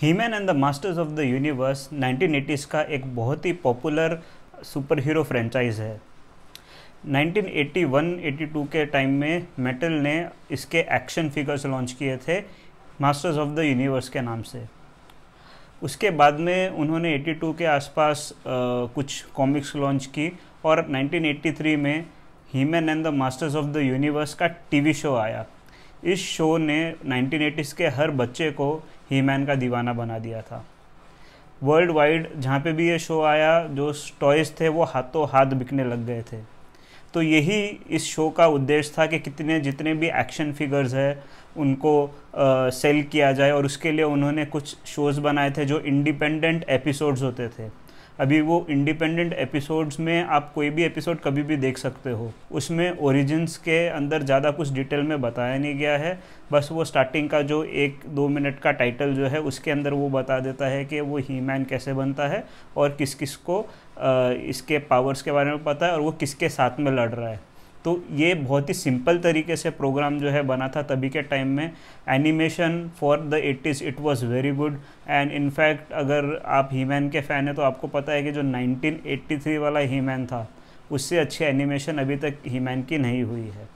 He-Man and the masters of the universe 1980s का एक बहुत ही पॉपुलर सुपर हीरो फ्रेंचाइज है। 1981-82 के टाइम में मेटल ने इसके एक्शन फिगर्स लॉन्च किए थे मास्टर्स ऑफ द यूनिवर्स के नाम से। उसके बाद में उन्होंने 82 के आसपास कुछ कॉमिक्स लॉन्च की और 1983 में He-Man and the masters of the universe का टीवी शो आया। इस शो ने 1980s के हर बच्चे को ही-मैन का दीवाना बना दिया था। वर्ल्ड वाइड जहाँ पे भी ये शो आया, जो टॉयज़ थे वो हाथों हाथ बिकने लग गए थे। तो यही इस शो का उद्देश्य था कि जितने भी एक्शन फिगर्स है उनको सेल किया जाए, और उसके लिए उन्होंने कुछ शोज़ बनाए थे जो इंडिपेंडेंट एपिसोड्स होते थे। अभी वो इंडिपेंडेंट एपिसोड्स में आप कोई भी एपिसोड कभी भी देख सकते हो। उसमें ओरिजिन्स के अंदर ज़्यादा कुछ डिटेल में बताया नहीं गया है, बस वो स्टार्टिंग का जो 1-2 मिनट का टाइटल जो है उसके अंदर वो बता देता है कि वो ही-मैन कैसे बनता है और किस किस को इसके पावर्स के बारे में पता है और वो किसके साथ में लड़ रहा है। तो ये बहुत ही सिंपल तरीके से प्रोग्राम जो है बना था तभी के टाइम में। Animation for the 80s it was very good, and in fact अगर आप ही-मैन के फ़ैन हैं तो आपको पता है कि जो 1983 वाला ही-मैन था उससे अच्छी एनिमेशन अभी तक ही-मैन की नहीं हुई है।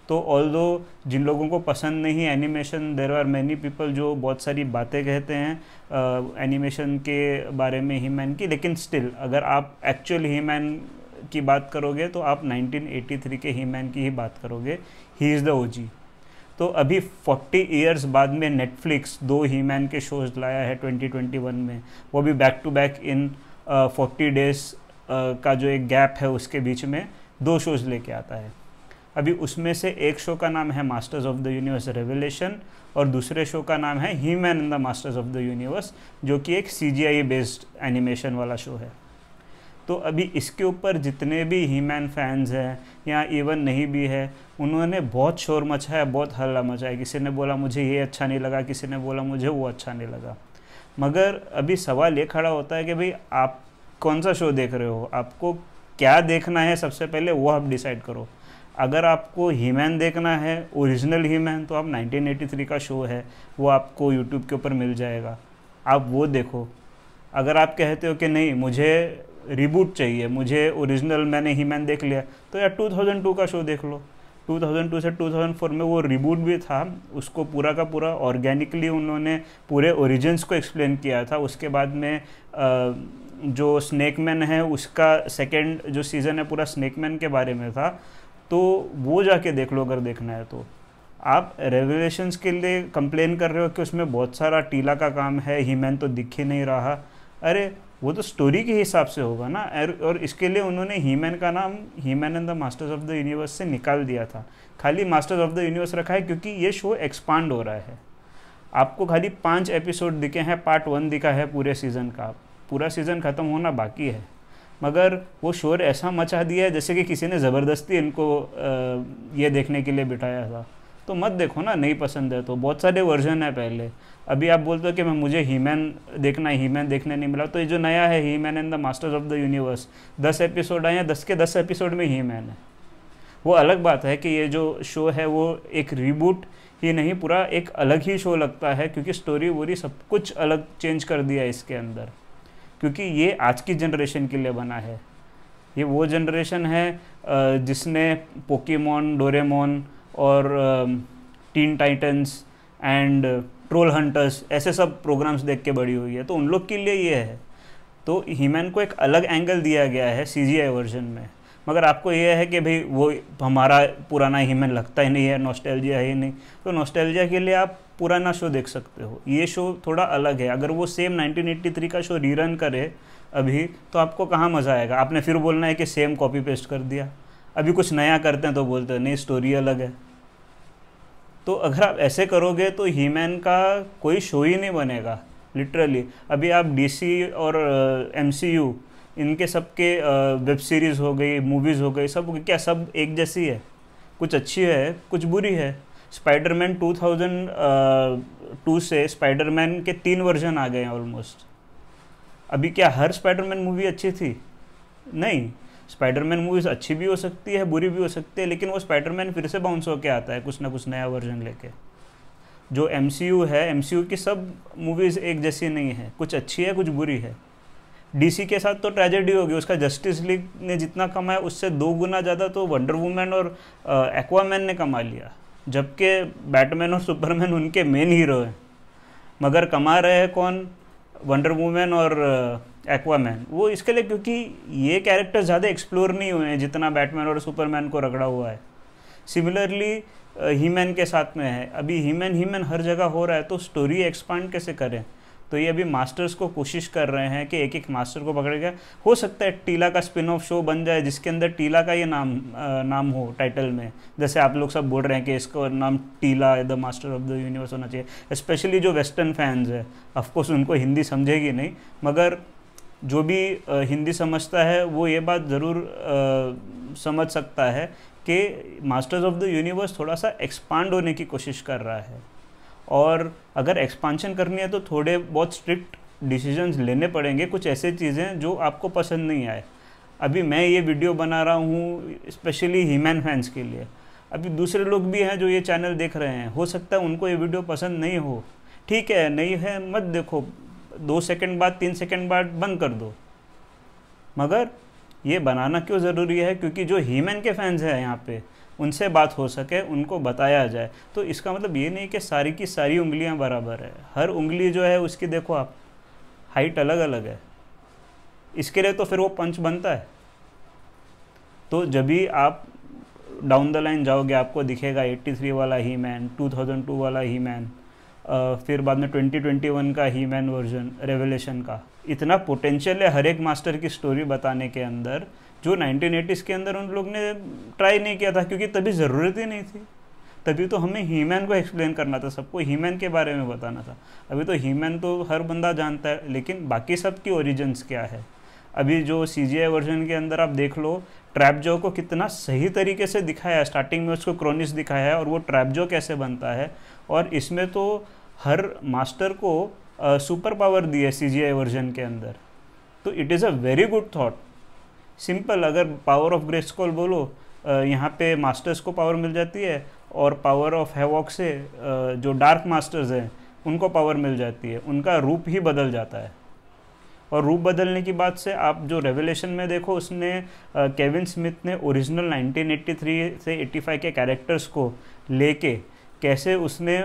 तो ऑल्दो जिन लोगों को पसंद नहीं animation, there are many people जो बहुत सारी बातें कहते हैं एनिमेशन के बारे में ही-मैन की, लेकिन स्टिल अगर आप एक्चुअल ही-मैन की बात करोगे तो आप 1983 के ही-मैन की ही बात करोगे। He is the OG. तो अभी 40 इयर्स बाद में नेटफ्लिक्स 2 ही-मैन के शोज़ लाया है 2021 में, वो भी back to back in 40 days का जो एक गैप है उसके बीच में 2 शोज़ लेके आता है। अभी उसमें से एक शो का नाम है masters of the universe revelation और दूसरे शो का नाम है He-Man and the masters of the universe, जो कि एक CGI बेस्ड एनिमेशन वाला शो है। तो अभी इसके ऊपर जितने भी ही-मैन फैंस हैं या इवन नहीं भी है, उन्होंने बहुत शोर मचाया, बहुत हल्ला मचाया। किसी ने बोला मुझे ये अच्छा नहीं लगा, किसी ने बोला मुझे वो अच्छा नहीं लगा। मगर अभी सवाल ये खड़ा होता है कि भाई आप कौन सा शो देख रहे हो, आपको क्या देखना है, सबसे पहले वो आप डिसाइड करो। अगर आपको ही-मैन देखना है, ओरिजिनल ही-मैन, तो आप 1983 का शो है वो आपको यूट्यूब के ऊपर मिल जाएगा, आप वो देखो। अगर आप कहते हो कि नहीं मुझे रिबूट चाहिए, मुझे ओरिजिनल मैंने ही-मैन देख लिया, तो यार 2002 का शो देख लो। 2002 से 2004 में वो रिबूट भी था, उसको पूरा का पूरा ऑर्गेनिकली उन्होंने पूरे ओरिजिन्स को एक्सप्लेन किया था। उसके बाद में जो स्नेकमैन है उसका सेकेंड जो सीज़न है पूरा स्नेकमैन के बारे में था, तो वो जाके देख लो अगर देखना है तो। आप रेवलेशंस के लिए कंप्लेन कर रहे हो कि उसमें बहुत सारा टीला का काम है, ही-मैन तो दिख ही नहीं रहा। अरे वो तो स्टोरी के हिसाब से होगा ना, और इसके लिए उन्होंने ही-मैन का नाम He-Man and the masters of the universe से निकाल दिया था। खाली मास्टर्स ऑफ द यूनिवर्स रखा है क्योंकि ये शो एक्सपांड हो रहा है। आपको खाली 5 एपिसोड दिखे हैं, पार्ट 1 दिखा है पूरे सीज़न का, पूरा सीज़न ख़त्म होना बाकी है। मगर वो शोर ऐसा मचा दिया है जैसे कि किसी ने ज़बरदस्ती इनको ये देखने के लिए बिठाया था। तो मत देखो ना, नहीं पसंद है तो। बहुत सारे वर्जन है पहले। अभी आप बोलते हो कि मुझे ही-मैन देखना है, ही-मैन देखने नहीं मिला, तो ये जो नया है He-Man and the masters of the universe 10 episode आए हैं, 10 के 10 एपिसोड में ही-मैन है। वो अलग बात है कि ये जो शो है वो एक रिबूट ही नहीं, पूरा एक अलग ही शो लगता है, क्योंकि स्टोरी वोरी सब कुछ अलग चेंज कर दिया है इसके अंदर, क्योंकि ये आज की जनरेशन के लिए बना है। ये वो जनरेशन है जिसने पोकेमॉन, डोरेमोन और tin titans and troll hunters ऐसे सब प्रोग्राम्स देख के बड़ी हुई है, तो उन लोग के लिए ये है। तो ही-मैन को एक अलग एंगल दिया गया है CGI वर्जन में। मगर आपको ये है कि भाई वो हमारा पुराना ही-मैन लगता ही नहीं है, नॉस्टैल्जिया है ही नहीं, तो नॉस्टैल्जिया के लिए आप पुराना शो देख सकते हो। ये शो थोड़ा अलग है। अगर वो सेम 1983 का शो रीरन करे अभी, तो आपको कहाँ मज़ा आएगा। आपने फिर बोलना है कि सेम कॉपी पेस्ट कर दिया। अभी कुछ नया करते हैं तो बोलते हैं नहीं स्टोरी अलग है। तो अगर आप ऐसे करोगे तो ही-मैन का कोई शो ही नहीं बनेगा लिटरली। अभी आप DC और MCU इनके सबके वेब सीरीज़ हो गई, मूवीज़ हो गई, सब क्या सब एक जैसी है? कुछ अच्छी है, कुछ बुरी है। स्पाइडरमैन 2002 से स्पाइडरमैन के 3 वर्जन आ गए हैं ऑलमोस्ट। अभी क्या हर स्पाइडरमैन मूवी अच्छी थी? नहीं, स्पाइडरमैन मूवीज़ अच्छी भी हो सकती है, बुरी भी हो सकती है, लेकिन वो स्पाइडरमैन फिर से बाउंस होके आता है कुछ ना कुछ नया वर्जन लेके। जो MCU है, MCU की सब मूवीज़ एक जैसी नहीं है, कुछ अच्छी है कुछ बुरी है। DC के साथ तो ट्रेजेडी होगी, उसका जस्टिस लीग ने जितना कमाया उससे 2 गुना ज़्यादा तो वंडर वुमन और एक्वामैन ने कमा लिया, जबकि बैटमैन और सुपरमैन उनके मेन हीरो हैं। मगर कमा रहे हैं कौन? वंडर वुमन और एक्वामैन। वो इसके लिए क्योंकि ये कैरेक्टर ज़्यादा एक्सप्लोर नहीं हुए हैं जितना बैटमैन और सुपरमैन को रगड़ा हुआ है। सिमिलरली हीमैन के साथ में है, अभी हीमैन हर जगह हो रहा है, तो स्टोरी एक्सपांड कैसे करें? तो ये अभी मास्टर्स को कोशिश कर रहे हैं कि एक एक मास्टर को पकड़ेगा। हो सकता है टीला का स्पिन ऑफ शो बन जाए जिसके अंदर टीला का ये नाम हो टाइटल में, जैसे आप लोग सब बोल रहे हैं कि इसका नाम टीला the master of the universe होना चाहिए। स्पेशली जो वेस्टर्न फैंस है, ऑफकोर्स उनको हिंदी समझेगी नहीं, मगर जो भी हिंदी समझता है वो ये बात ज़रूर समझ सकता है कि मास्टर्स ऑफ द यूनिवर्स थोड़ा सा एक्सपांड होने की कोशिश कर रहा है, और अगर एक्सपांशन करनी है तो थोड़े बहुत स्ट्रिक्ट डिसीजंस लेने पड़ेंगे, कुछ ऐसे चीज़ें जो आपको पसंद नहीं आए। अभी मैं ये वीडियो बना रहा हूँ स्पेशली हीमैन फैंस के लिए, अभी दूसरे लोग भी हैं जो ये चैनल देख रहे हैं, हो सकता है उनको ये वीडियो पसंद नहीं हो, ठीक है, नहीं है मत देखो, 2 सेकंड बाद 3 सेकंड बाद बंद कर दो। मगर ये बनाना क्यों ज़रूरी है? क्योंकि जो हीमैन के फैंस हैं यहाँ पे, उनसे बात हो सके, उनको बताया जाए। तो इसका मतलब ये नहीं कि सारी की सारी उंगलियां बराबर है, हर उंगली जो है उसकी देखो आप हाइट अलग अलग है, इसके लिए तो फिर वो पंच बनता है। तो जब भी आप डाउन द लाइन जाओगे आपको दिखेगा 83 वाला हीमैन, 2002 वाला हीमैन, फिर बाद में 2021 का हीमैन वर्जन रेवलेशन का। इतना पोटेंशियल है हर एक मास्टर की स्टोरी बताने के अंदर, जो 1980s के अंदर उन लोग ने ट्राई नहीं किया था, क्योंकि तभी ज़रूरत ही नहीं थी। तभी तो हमें हीमैन को एक्सप्लेन करना था, सबको हीमैन के बारे में बताना था। अभी तो हीमैन तो हर बंदा जानता है, लेकिन बाकी सब की ओरिजिन्स क्या है। अभी जो CGI वर्जन के अंदर आप देख लो, ट्रैपजो को कितना सही तरीके से दिखाया है, स्टार्टिंग में उसको क्रोनिस दिखाया है और वो ट्रैपजो कैसे बनता है, और इसमें तो हर मास्टर को सुपर पावर दी है CGI वर्जन के अंदर। तो it is a very good thought. Simple, अगर पावर ऑफ ग्रेस्कुल बोलो, यहाँ पे मास्टर्स को पावर मिल जाती है, और पावर ऑफ हैवॉक से जो डार्क मास्टर्स हैं उनको पावर मिल जाती है, उनका रूप ही बदल जाता है। और रूप बदलने की बात से आप जो रेवलेशन में देखो, उसने केविन स्मिथ ने ओरिजिनल 1983 से 85 के कैरेक्टर्स को लेके कैसे उसने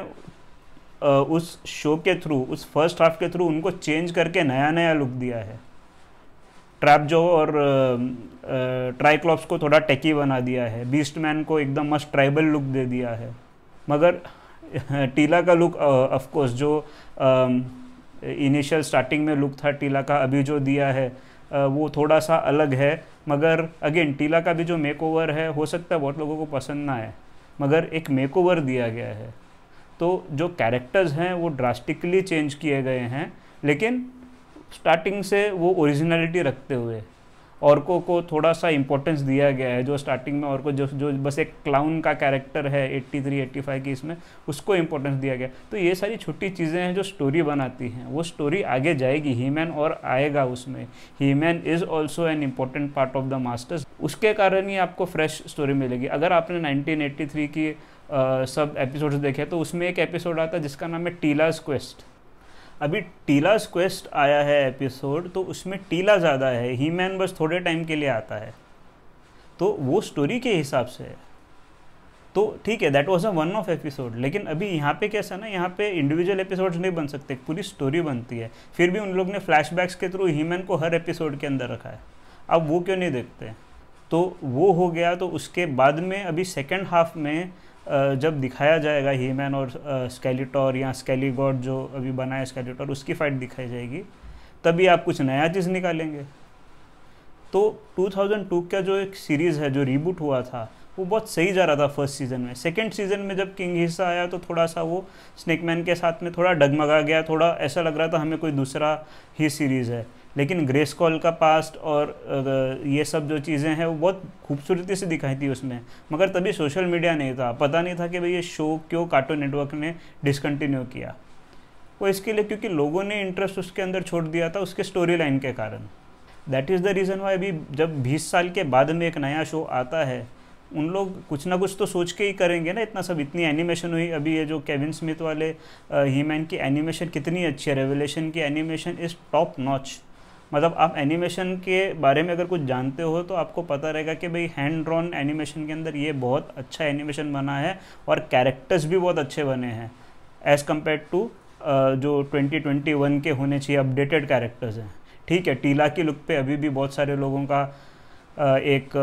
उस शो के थ्रू, उस फर्स्ट हाफ के थ्रू उनको चेंज करके नया नया लुक दिया है। ट्रैपजो और ट्राइक्लॉप्स को थोड़ा टेकी बना दिया है, बीस्टमैन को एकदम मस्त ट्राइबल लुक दे दिया है। मगर टीला का लुक ऑफकोर्स जो इनिशियल स्टार्टिंग में लुक था टीला का, अभी जो दिया है वो थोड़ा सा अलग है। मगर अगेन टीला का भी जो मेकओवर है, हो सकता है बहुत लोगों को पसंद ना आए, मगर एक मेकओवर दिया गया है। तो जो कैरेक्टर्स हैं वो ड्रास्टिकली चेंज किए गए हैं, लेकिन स्टार्टिंग से वो ओरिजिनलिटी रखते हुए ऑर्को को थोड़ा सा इम्पोर्टेंस दिया गया है। जो स्टार्टिंग में ऑर्को जो बस एक क्लाउन का कैरेक्टर है 83-85 की, इसमें उसको इम्पोर्टेंस दिया गया। तो ये सारी छोटी चीज़ें हैं जो स्टोरी बनाती हैं, वो स्टोरी आगे जाएगी, हीमैन और आएगा उसमें। He-Man is also an important part of the masters, उसके कारण ही आपको फ्रेश स्टोरी मिलेगी। अगर आपने 1983 की सब एपिसोड्स देखे तो उसमें एक एपिसोड आता है जिसका नाम है टीलाज क्वेस्ट। अभी टीलाज क्वेस्ट आया है एपिसोड, तो उसमें टीला ज़्यादा है, हीमैन बस थोड़े टाइम के लिए आता है, तो वो स्टोरी के हिसाब से है। तो ठीक है, that was a one of episode. लेकिन अभी यहाँ पे कैसा ना, यहाँ पे इंडिविजुअल एपिसोड्स नहीं बन सकते, पूरी स्टोरी बनती है। फिर भी उन लोग ने फ्लैशबैक्स के थ्रू हीमैन को हर एपिसोड के अंदर रखा है। अब वो क्यों नहीं देखते? तो वो हो गया। तो उसके बाद में अभी सेकेंड हाफ में जब दिखाया जाएगा हीमैन और स्केलेटोर या स्केलीगॉड जो अभी बना है स्केलेटोर, उसकी फाइट दिखाई जाएगी, तभी आप कुछ नया चीज़ निकालेंगे। तो 2002 का जो एक सीरीज़ है जो रीबूट हुआ था, वो बहुत सही जा रहा था फर्स्ट सीज़न में। सेकंड सीज़न में जब किंग हिस्सा आया तो थोड़ा सा वो स्नेकमैन के साथ में थोड़ा डगमगा गया, थोड़ा ऐसा लग रहा था हमें कोई दूसरा ही सीरीज़ है। लेकिन ग्रेस्कुल का पास्ट और ये सब जो चीज़ें हैं वो बहुत खूबसूरती से दिखाई थी उसमें। मगर तभी सोशल मीडिया नहीं था, पता नहीं था कि भाई ये शो क्यों कार्टून नेटवर्क ने डिसकंटिन्यू किया। वो इसके लिए क्योंकि लोगों ने इंटरेस्ट उसके अंदर छोड़ दिया था उसके स्टोरी लाइन के कारण। That is the reason why अभी जब 20 साल के बाद में एक नया शो आता है, उन लोग कुछ ना कुछ तो सोच के ही करेंगे ना, इतना सब इतनी एनिमेशन हुई। अभी ये जो केविन स्मिथ वाले ही मैन की एनिमेशन कितनी अच्छी है, रेवलेशन की एनिमेशन इज़ टॉप नॉच। मतलब आप एनिमेशन के बारे में अगर कुछ जानते हो तो आपको पता रहेगा कि भाई हैंड ड्रॉन एनिमेशन के अंदर ये बहुत अच्छा एनिमेशन बना है और कैरेक्टर्स भी बहुत अच्छे बने हैं एज़ कम्पेयर टू जो 2021 के होने चाहिए अपडेटेड कैरेक्टर्स हैं। ठीक है, टीला की लुक पे अभी भी बहुत सारे लोगों का एक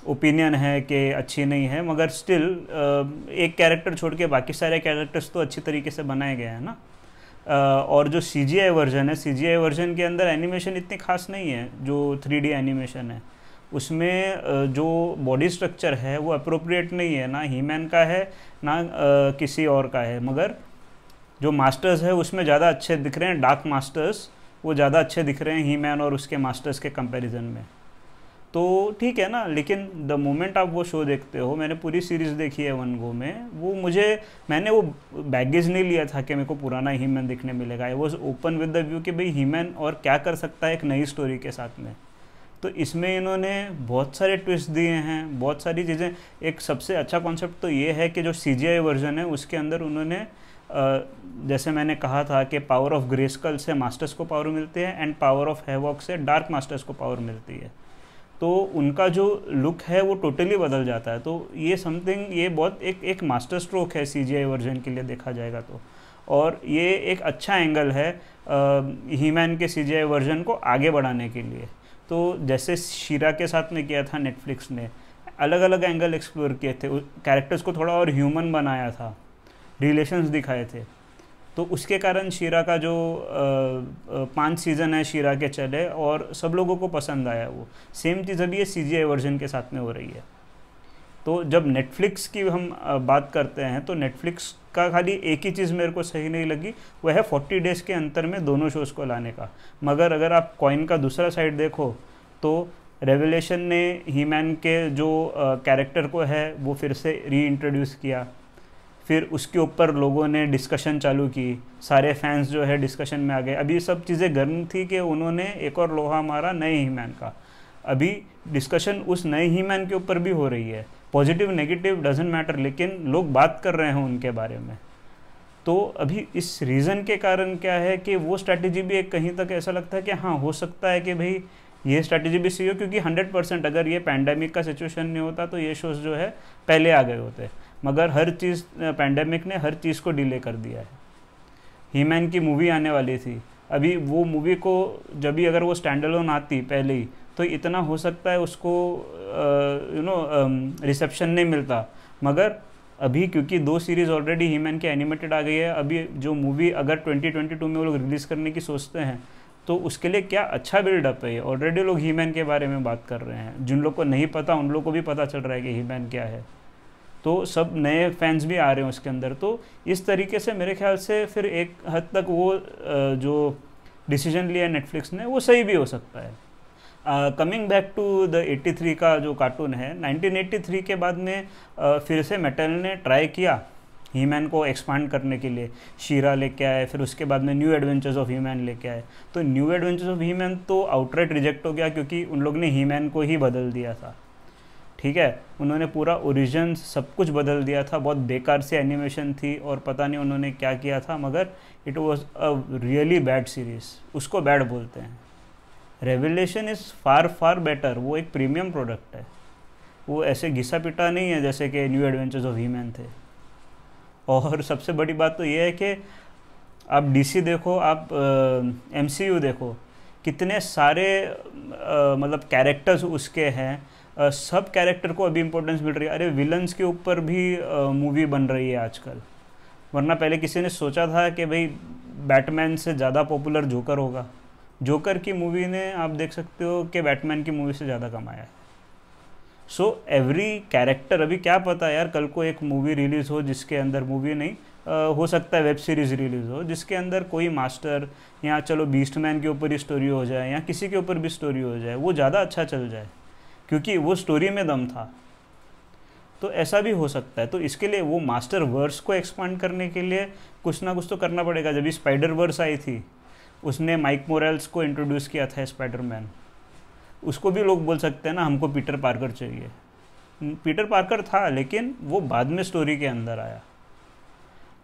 ओपिनियन है कि अच्छी नहीं है, मगर स्टिल एक कैरेक्टर छोड़ के बाकी सारे कैरेक्टर्स तो अच्छी तरीके से बनाए गए हैं ना। और जो CGI वर्जन है, CGI वर्जन के अंदर एनिमेशन इतनी खास नहीं है, जो 3D एनिमेशन है उसमें जो बॉडी स्ट्रक्चर है वो अप्रोप्रिएट नहीं है, ना ही मैन का है ना किसी और का है। मगर जो मास्टर्स है उसमें ज़्यादा अच्छे दिख रहे हैं, डार्क मास्टर्स वो ज़्यादा अच्छे दिख रहे हैं ही मैन और उसके मास्टर्स के कंपैरिजन में। तो ठीक है ना, लेकिन द मोमेंट आप वो शो देखते हो, मैंने पूरी सीरीज़ देखी है वन गो में, वो मैंने वो बैगेज नहीं लिया था कि मेरे को पुराना ही मैन दिखने मिलेगा। I was open with the view कि भाई ही मैन और क्या कर सकता है एक नई स्टोरी के साथ में। तो इसमें इन्होंने बहुत सारे ट्विस्ट दिए हैं, बहुत सारी चीज़ें। एक सबसे अच्छा कॉन्सेप्ट तो ये है कि जो CGI वर्जन है उसके अंदर उन्होंने जैसे मैंने कहा था कि पावर ऑफ ग्रेस्कल से मास्टर्स को पावर मिलती है एंड पावर ऑफ हैवॉक से डार्क मास्टर्स को पावर मिलती है, तो उनका जो लुक है वो टोटली बदल जाता है। तो ये समथिंग, ये बहुत एक मास्टर स्ट्रोक है CGI वर्जन के लिए देखा जाएगा तो। और ये एक अच्छा एंगल है ही मैन के CGI वर्जन को आगे बढ़ाने के लिए। तो जैसे शीरा के साथ में किया था नेटफ्लिक्स ने, अलग अलग एंगल एक्सप्लोर किए थे, कैरेक्टर्स को थोड़ा और ह्यूमन बनाया था, रिलेशंस दिखाए थे। तो उसके कारण शीरा का जो 5 सीज़न है शीरा के चले और सब लोगों को पसंद आया। वो सेम चीज़ अभी ये CGI वर्जन के साथ में हो रही है। तो जब नेटफ्लिक्स की हम बात करते हैं तो नेटफ्लिक्स का खाली एक ही चीज़ मेरे को सही नहीं लगी, वह है 40 डेज़ के अंतर में दोनों शोज़ को लाने का। मगर अगर आप कॉइन का दूसरा साइड देखो तो रेवलेशन ने ही मैन के जो कैरेक्टर को है वो फिर से री इंट्रोड्यूस किया, फिर उसके ऊपर लोगों ने डिस्कशन चालू की, सारे फैंस जो है डिस्कशन में आ गए। अभी सब चीज़ें गर्म थी कि उन्होंने एक और लोहा मारा नए ही मैन का, अभी डिस्कशन उस नए ही मैन के ऊपर भी हो रही है। पॉजिटिव नेगेटिव डजेंट मैटर, लेकिन लोग बात कर रहे हैं उनके बारे में। तो अभी इस रीज़न के कारण क्या है कि वो स्ट्रैटेजी भी एक कहीं तक ऐसा लगता है कि हाँ हो सकता है कि भाई ये स्ट्रैटेजी भी सही हो, क्योंकि 100% अगर ये पैंडेमिक का सिचुएशन नहीं होता तो ये शोज़ जो है पहले आ गए होते। मगर हर चीज़, पैंडेमिक ने हर चीज़ को डिले कर दिया है। ही मैन की मूवी आने वाली थी, अभी वो मूवी को जब भी अगर वो स्टैंड अलोन आती पहले ही तो इतना हो सकता है उसको रिसेप्शन नहीं मिलता। मगर अभी क्योंकि 2 सीरीज़ ऑलरेडी ही मैन की एनिमेटेड आ गई है, अभी जो मूवी अगर 2022 में वो लोग रिलीज़ करने की सोचते हैं तो उसके लिए क्या अच्छा बिल्डअप है। ऑलरेडी लोग ही मैन के बारे में बात कर रहे हैं, जिन लोग को नहीं पता उन लोग को भी पता चल रहा है कि ही मैन क्या है। तो सब नए फैंस भी आ रहे हैं उसके अंदर। तो इस तरीके से मेरे ख्याल से फिर एक हद तक वो जो डिसीजन लिया नेटफ्लिक्स ने वो सही भी हो सकता है। कमिंग बैक टू द 83 का जो कार्टून है, 1983 के बाद में फिर से मेटल ने ट्राई किया ही मैन को एक्सपांड करने के लिए, शीरा लेके आए, फिर उसके बाद में new adventures of he man लेके आए। तो new adventures of he man तो आउटराइट रिजेक्ट हो गया क्योंकि उन लोग ने ही मैन को ही बदल दिया था। ठीक है, उन्होंने पूरा ओरिजिन सब कुछ बदल दिया था, बहुत बेकार सी एनिमेशन थी और पता नहीं उन्होंने क्या किया था, मगर it was a really bad series, उसको बैड बोलते हैं। रेवलेशन इज़ फार बेटर, वो एक प्रीमियम प्रोडक्ट है, वो ऐसे घिसा पिटा नहीं है जैसे कि new adventures of he man थे। और सबसे बड़ी बात तो ये है कि आप DC देखो, आप MCU देखो, कितने सारे मतलब कैरेक्टर्स उसके हैं, सब कैरेक्टर को अभी इम्पोर्टेंस मिल रही है। अरे विलन्स के ऊपर भी मूवी बन रही है आजकल, वरना पहले किसी ने सोचा था कि भाई बैटमैन से ज़्यादा पॉपुलर जोकर होगा। जोकर की मूवी ने आप देख सकते हो कि बैटमैन की मूवी से ज़्यादा कमाया है। सो एवरी कैरेक्टर, अभी क्या पता यार कल को एक मूवी रिलीज़ हो जिसके अंदर, मूवी नहीं हो सकता है वेब सीरीज़ रिलीज़ हो जिसके अंदर कोई मास्टर, या चलो बीस्टमैन के ऊपर ही स्टोरी हो जाए या किसी के ऊपर भी स्टोरी हो जाए, वो ज़्यादा अच्छा चल जाए क्योंकि वो स्टोरी में दम था। तो ऐसा भी हो सकता है। तो इसके लिए वो मास्टर वर्स को एक्सपांड करने के लिए कुछ ना कुछ तो करना पड़ेगा। जब स्पाइडर वर्स आई थी उसने माइक मोरेल्स को इंट्रोड्यूस किया था स्पाइडरमैन, उसको भी लोग बोल सकते हैं ना हमको पीटर पार्कर चाहिए, पीटर पार्कर था, लेकिन वो बाद में स्टोरी के अंदर आया।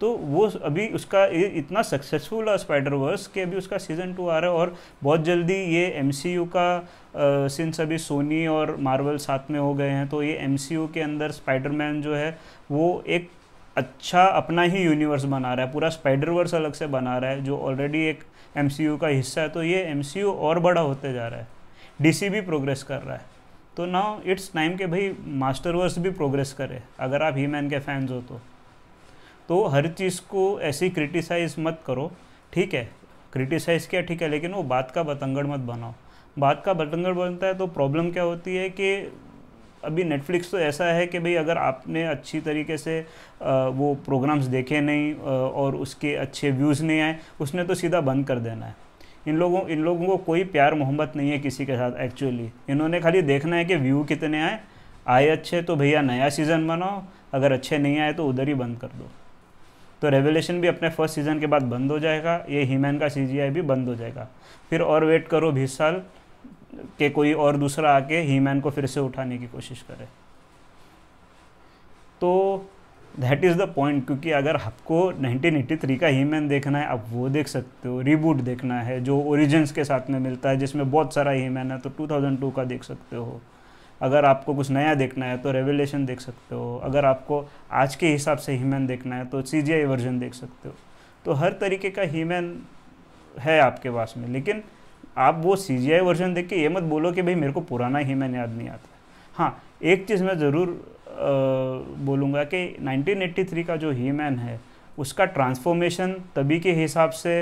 तो वो अभी उसका इतना सक्सेसफुल है स्पाइडर वर्स कि अभी उसका सीज़न 2 आ रहा है, और बहुत जल्दी ये एमसीयू का सिंस अभी सोनी और मार्वल साथ में हो गए हैं, तो ये एमसीयू के अंदर स्पाइडरमैन जो है वो एक अच्छा अपना ही यूनिवर्स बना रहा है, पूरा स्पाइडर वर्स अलग से बना रहा है जो ऑलरेडी एक एमसीयू का हिस्सा है। तो ये एमसीयू और बड़ा होते जा रहा है, डीसी भी प्रोग्रेस कर रहा है। तो नाउ इट्स टाइम कि भाई मास्टर वर्स भी प्रोग्रेस करे, अगर आप ही मैन के फैंस हो तो हर चीज़ को ऐसे ही क्रिटिसाइज़ मत करो, ठीक है, क्रिटिसाइज़ किया ठीक है, लेकिन वो बात का बतंगड़ मत बनाओ। बात का बतंगड़ बनता है तो प्रॉब्लम क्या होती है कि अभी नेटफ्लिक्स तो ऐसा है कि भाई अगर आपने अच्छी तरीके से वो प्रोग्राम्स देखे नहीं और उसके अच्छे व्यूज़ नहीं आए, उसने तो सीधा बंद कर देना है। इन लोगों को कोई प्यार मोहब्बत नहीं है किसी के साथ एक्चुअली। इन्होंने खाली देखना है कि व्यू कितने आए अच्छे तो भैया नया सीज़न बनाओ, अगर अच्छे नहीं आए तो उधर ही बंद कर दो। तो रेवलेशन भी अपने फर्स्ट सीज़न के बाद बंद हो जाएगा, ये हीमैन का सीजीआई भी बंद हो जाएगा। फिर और वेट करो 20 साल कि कोई और दूसरा आके हीमैन को फिर से उठाने की कोशिश करे। तो दैट इज़ द पॉइंट, क्योंकि अगर आपको 1983 का हीमैन देखना है आप वो देख सकते हो, रीबूट देखना है जो ओरिजिन्स के साथ में मिलता है जिसमें बहुत सारा हीमैन है तो 2002 का देख सकते हो। अगर आपको कुछ नया देखना है तो रेवलेशन देख सकते हो, अगर आपको आज के हिसाब से हीमैन देखना है तो सीजीआई वर्जन देख सकते हो। तो हर तरीके का हीमैन है आपके पास में, लेकिन आप वो सीजीआई वर्जन देख के ये मत बोलो कि भाई मेरे को पुराना हीमैन याद नहीं आता। हाँ, एक चीज़ मैं ज़रूर बोलूँगा कि 1983 का जो हीमैन है उसका ट्रांसफॉर्मेशन तभी के हिसाब से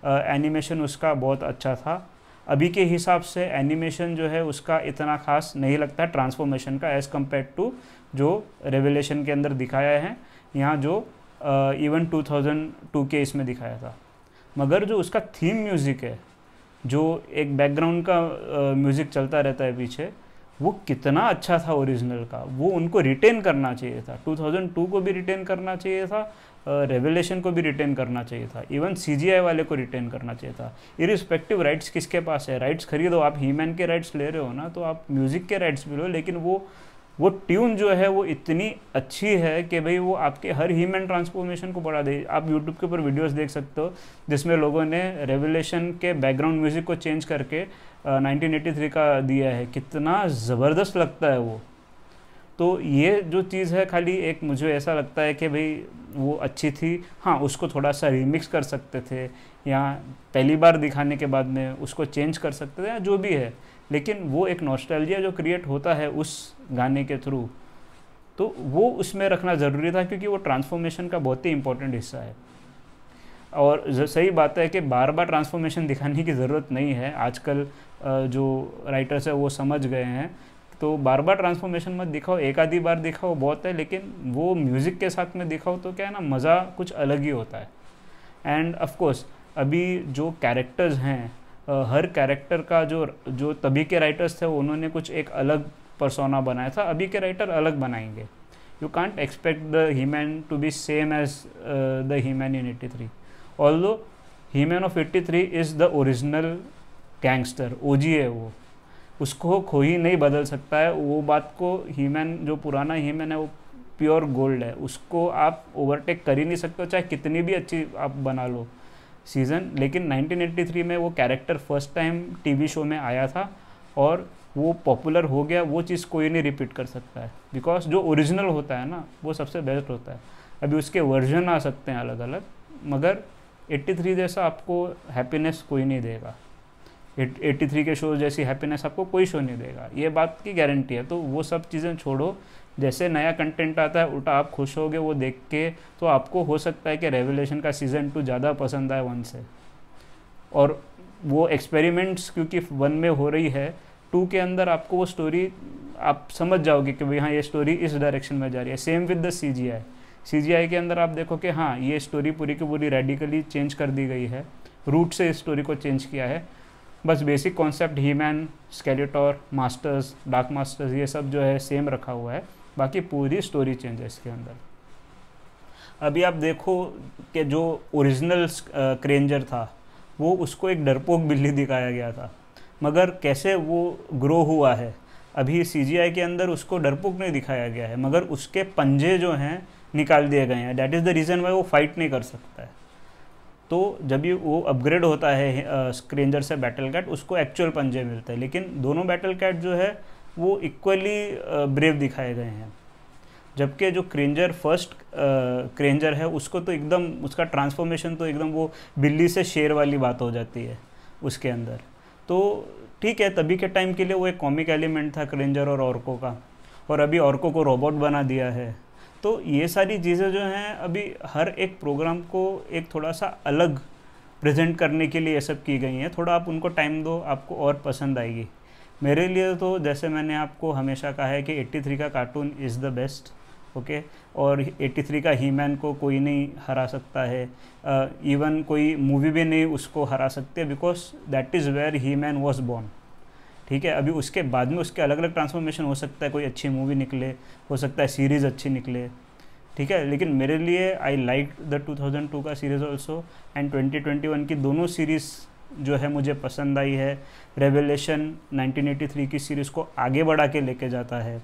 एनिमेशन उसका बहुत अच्छा था। अभी के हिसाब से एनिमेशन जो है उसका इतना खास नहीं लगता ट्रांसफॉर्मेशन का एज़ कम्पेयर टू जो रेवलेशन के अंदर दिखाया है, यहाँ जो इवन 2002 के इसमें दिखाया था। मगर जो उसका थीम म्यूज़िक है, जो एक बैकग्राउंड का म्यूज़िक चलता रहता है पीछे, वो कितना अच्छा था ओरिजिनल का। वो उनको रिटेन करना चाहिए था, 2002 को भी रिटेन करना चाहिए था, रेवलेशन को भी रिटेन करना चाहिए था, इवन सीजीआई वाले को रिटेन करना चाहिए था। इरिस्पेक्टिव राइट्स किसके पास है, राइट्स खरीदो। आप हीमैन के राइट्स ले रहे हो ना, तो आप म्यूज़िक के राइट्स भी लो, लेकिन वो ट्यून जो है वो इतनी अच्छी है कि भाई वो आपके हर ह्यूमन ट्रांसफॉर्मेशन को बढ़ा दे। आप यूट्यूब के ऊपर वीडियोस देख सकते हो जिसमें लोगों ने रेवलेशन के बैकग्राउंड म्यूज़िक को चेंज करके 1983 का दिया है, कितना ज़बरदस्त लगता है वो। तो ये जो चीज़ है खाली एक मुझे ऐसा लगता है कि भाई वो अच्छी थी। हाँ, उसको थोड़ा सा रिमिक्स कर सकते थे या पहली बार दिखाने के बाद में उसको चेंज कर सकते थे या जो भी है, लेकिन वो एक नॉस्टैल्जिया जो क्रिएट होता है उस गाने के थ्रू, तो वो उसमें रखना ज़रूरी था क्योंकि वो ट्रांसफॉर्मेशन का बहुत ही इंपॉर्टेंट हिस्सा है। और सही बात है कि बार बार ट्रांसफॉर्मेशन दिखाने की ज़रूरत नहीं है, आजकल जो राइटर्स है वो समझ गए हैं। तो बार बार ट्रांसफॉर्मेशन मत दिखाओ, एक आधी बार दिखाओ बहुत है, लेकिन वो म्यूज़िक के साथ में दिखाओ तो क्या है ना, मज़ा कुछ अलग ही होता है। एंड ऑफ कोर्स अभी जो कैरेक्टर्स हैं, हर कैरेक्टर का जो तभी के राइटर्स थे उन्होंने कुछ एक अलग पर्सोना बनाया था, अभी के राइटर अलग बनाएंगे। You can't expect the He-Man to be same as the He-Man in 83, although He-Man of 83 is the original gangster, OG है वो, उसको कोई नहीं बदल सकता है। वो बात को हीमैन जो पुराना हीमैन है वो प्योर गोल्ड है, उसको आप ओवरटेक कर ही नहीं सकते, चाहे कितनी भी अच्छी आप बना लो सीज़न। लेकिन 1983 में वो character first time TV show में आया था और वो पॉपुलर हो गया, वो चीज़ कोई नहीं रिपीट कर सकता है, बिकॉज जो ओरिजिनल होता है ना वो सबसे बेस्ट होता है। अभी उसके वर्जन आ सकते हैं अलग अलग, मगर 83 जैसा आपको हैप्पीनेस कोई नहीं देगा, 83 के शो जैसी हैप्पीनेस आपको कोई शो नहीं देगा, ये बात की गारंटी है। तो वो सब चीज़ें छोड़ो, जैसे नया कंटेंट आता है उल्टा आप खुश होगे वो देख के, तो आपको हो सकता है कि रेवलेशन का सीज़न 2 ज़्यादा पसंद आए 1 से। और वो एक्सपेरिमेंट्स क्योंकि 1 में हो रही है, 2 के अंदर आपको वो स्टोरी आप समझ जाओगे कि भाई हाँ ये स्टोरी इस डायरेक्शन में जा रही है। सेम विद द सीजीआई के अंदर आप देखो कि हाँ ये स्टोरी पूरी की पूरी रेडिकली चेंज कर दी गई है, रूट से इस स्टोरी को चेंज किया है। बस basic concept He-Man, Skeletor, masters, dark masters ये सब जो है सेम रखा हुआ है, बाकी पूरी स्टोरी चेंज है इसके अंदर। अभी आप देखो कि जो ओरिजिनल क्रेंजर था वो उसको एक डरपोक बिल्ली दिखाया गया था, मगर कैसे वो ग्रो हुआ है। अभी CGI के अंदर उसको डरपोक नहीं दिखाया गया है, मगर उसके पंजे जो हैं निकाल दिए गए हैं। That is the reason why वो फाइट नहीं कर सकता है। तो जब भी वो अपग्रेड होता है स्क्रेंजर से बैटल कैट, उसको एक्चुअल पंजे मिलते हैं, लेकिन दोनों बैटल कैट जो है वो इक्वली ब्रेव दिखाए गए हैं। जबकि जो क्रेंजर फर्स्ट क्रेंजर है उसको तो एकदम उसका ट्रांसफॉर्मेशन तो एकदम वो बिल्ली से शेर वाली बात हो जाती है उसके अंदर। तो ठीक है, तभी के टाइम के लिए वो एक कॉमिक एलिमेंट था क्रेंजर और ऑर्को का, और अभी ऑर्को को रोबोट बना दिया है। तो ये सारी चीज़ें जो हैं अभी हर एक प्रोग्राम को एक थोड़ा सा अलग प्रेजेंट करने के लिए ये सब की गई हैं। थोड़ा आप उनको टाइम दो, आपको और पसंद आएगी। मेरे लिए तो जैसे मैंने आपको हमेशा कहा है कि 83 का cartoon is the best, okay. और 83 का ही मैन को कोई नहीं हरा सकता है, इवन कोई मूवी भी नहीं उसको हरा सकते, because that is where He Man was born, ठीक है। अभी उसके बाद में उसके अलग अलग ट्रांसफॉर्मेशन हो सकता है, कोई अच्छी मूवी निकले, हो सकता है सीरीज़ अच्छी निकले, ठीक है। लेकिन मेरे लिए आई लाइक द 2002 का सीरीज़ ऑल्सो एंड 2021 की दोनों सीरीज़ जो है मुझे पसंद आई है। रेवलेशन 1983 की सीरीज़ को आगे बढ़ा के लेके जाता है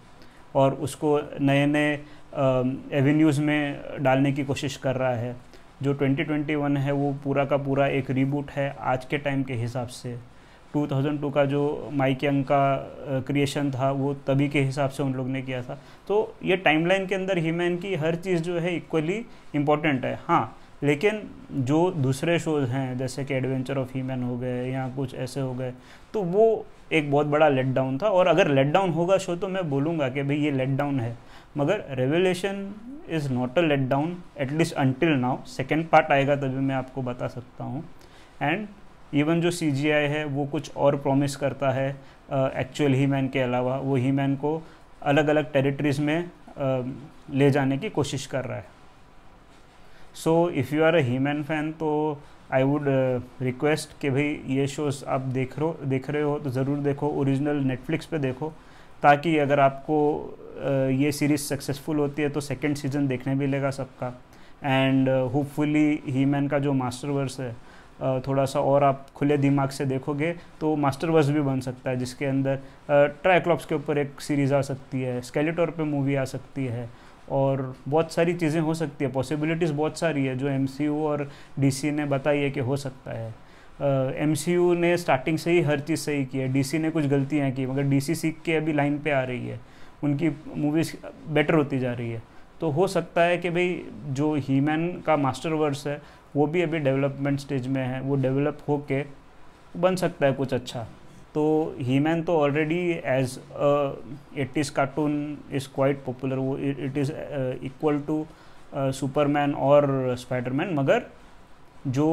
और उसको नए नए एवेन्यूज़ में डालने की कोशिश कर रहा है। जो 2021 है वो पूरा का पूरा एक रीबूट है आज के टाइम के हिसाब से। 2002 का जो माइक यंग का क्रिएशन था वो तभी के हिसाब से उन लोग ने किया था। तो ये टाइमलाइन के अंदर ही मैन की हर चीज़ जो है इक्वली इम्पॉर्टेंट है। हाँ, लेकिन जो दूसरे शोज़ हैं जैसे कि एडवेंचर ऑफ ही मैन हो गए या कुछ ऐसे हो गए, तो वो एक बहुत बड़ा लेट डाउन था। और अगर लेट डाउन होगा शो तो मैं बोलूँगा कि भाई ये लेट डाउन है, मगर revelation is not a let down at least until now. Second part आएगा तभी मैं आपको बता सकता हूँ। एंड इवन जो CGI है वो कुछ और प्रॉमिस करता है एक्चुअल ही मैन के अलावा। वो ही मैन को अलग अलग टेरिटरीज़ में ले जाने की कोशिश कर रहा है। So if you are a He Man fan तो आई वुड रिक्वेस्ट कि भाई ये शोज़ आप देख रहे हो तो ज़रूर देखो, ओरिजिनल नेटफ्लिक्स पे देखो, ताकि अगर आपको ये सीरीज़ सक्सेसफुल होती है तो सेकंड सीज़न देखने भी लेगा सबका। एंड होपफुली ही मैन का जो मास्टरवर्स है थोड़ा सा और आप खुले दिमाग से देखोगे तो मास्टरवर्स भी बन सकता है, जिसके अंदर ट्राइक्लॉप्स के ऊपर एक सीरीज़ आ सकती है, स्केलेटोर पे मूवी आ सकती है, और बहुत सारी चीज़ें हो सकती है। पॉसिबिलिटीज़ बहुत सारी है जो MCU और DC ने बताई है कि हो सकता है। MCU ने स्टार्टिंग से ही हर चीज़ सही की है, DC ने कुछ गलतियाँ की, मगर DC सीख के अभी लाइन पे आ रही है, उनकी मूवीज़ बेटर होती जा रही है। तो हो सकता है कि भाई जो ही मैन का मास्टरवर्स है वो भी अभी डेवलपमेंट स्टेज में है, वो डेवलप होके बन सकता है कुछ अच्छा। तो ही मैन तो already as 80s cartoon is quite popular, वो it is equal to Superman और स्पाइडरमैन। मगर जो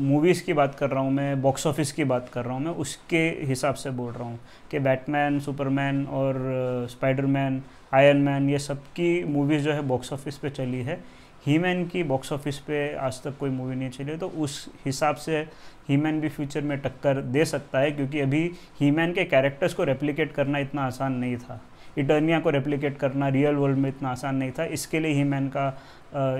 मूवीज़ की बात कर रहा हूँ मैं, बॉक्स ऑफिस की बात कर रहा हूँ मैं, उसके हिसाब से बोल रहा हूँ कि बैटमैन, सुपरमैन और स्पाइडरमैन, आयरन मैन, ये सब की मूवीज़ जो है बॉक्स ऑफिस पे चली है। ही मैन की बॉक्स ऑफिस पे आज तक कोई मूवी नहीं चली, तो उस हिसाब से ही मैन भी फ्यूचर में टक्कर दे सकता है, क्योंकि अभी ही मैन के कैरेक्टर्स को रेप्लिकेट करना इतना आसान नहीं था, इटर्निया को रेप्लिकेट करना रियल वर्ल्ड में इतना आसान नहीं था। इसके लिए ही मैन का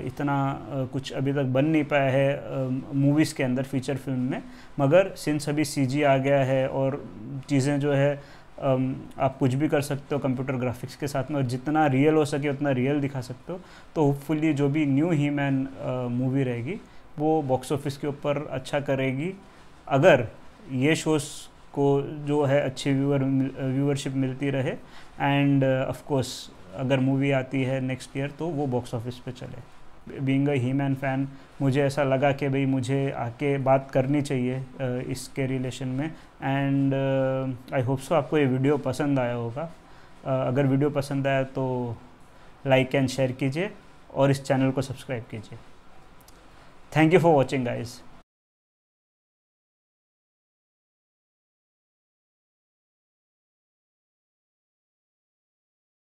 इतना कुछ अभी तक बन नहीं पाया है मूवीज़ के अंदर, फीचर फिल्म में। मगर सिंस अभी CG आ गया है और चीज़ें जो है आप कुछ भी कर सकते हो कंप्यूटर ग्राफिक्स के साथ में, और जितना रियल हो सके उतना रियल दिखा सकते हो, तो होपफुली जो भी न्यू ही मैन मूवी रहेगी वो बॉक्स ऑफिस के ऊपर अच्छा करेगी, अगर ये शोज़ को जो है अच्छी व्यूअरशिप मिलती रहे। एंड ऑफ कोर्स अगर मूवी आती है नेक्स्ट ईयर तो वो बॉक्स ऑफिस पे चले। Being a He man fan मुझे ऐसा लगा कि भाई मुझे आके बात करनी चाहिए इसके रिलेशन में। एंड आई होप सो आपको ये वीडियो पसंद आया होगा। अगर वीडियो पसंद आया तो लाइक एंड शेयर कीजिए और इस चैनल को सब्सक्राइब कीजिए। Thank you for watching guys.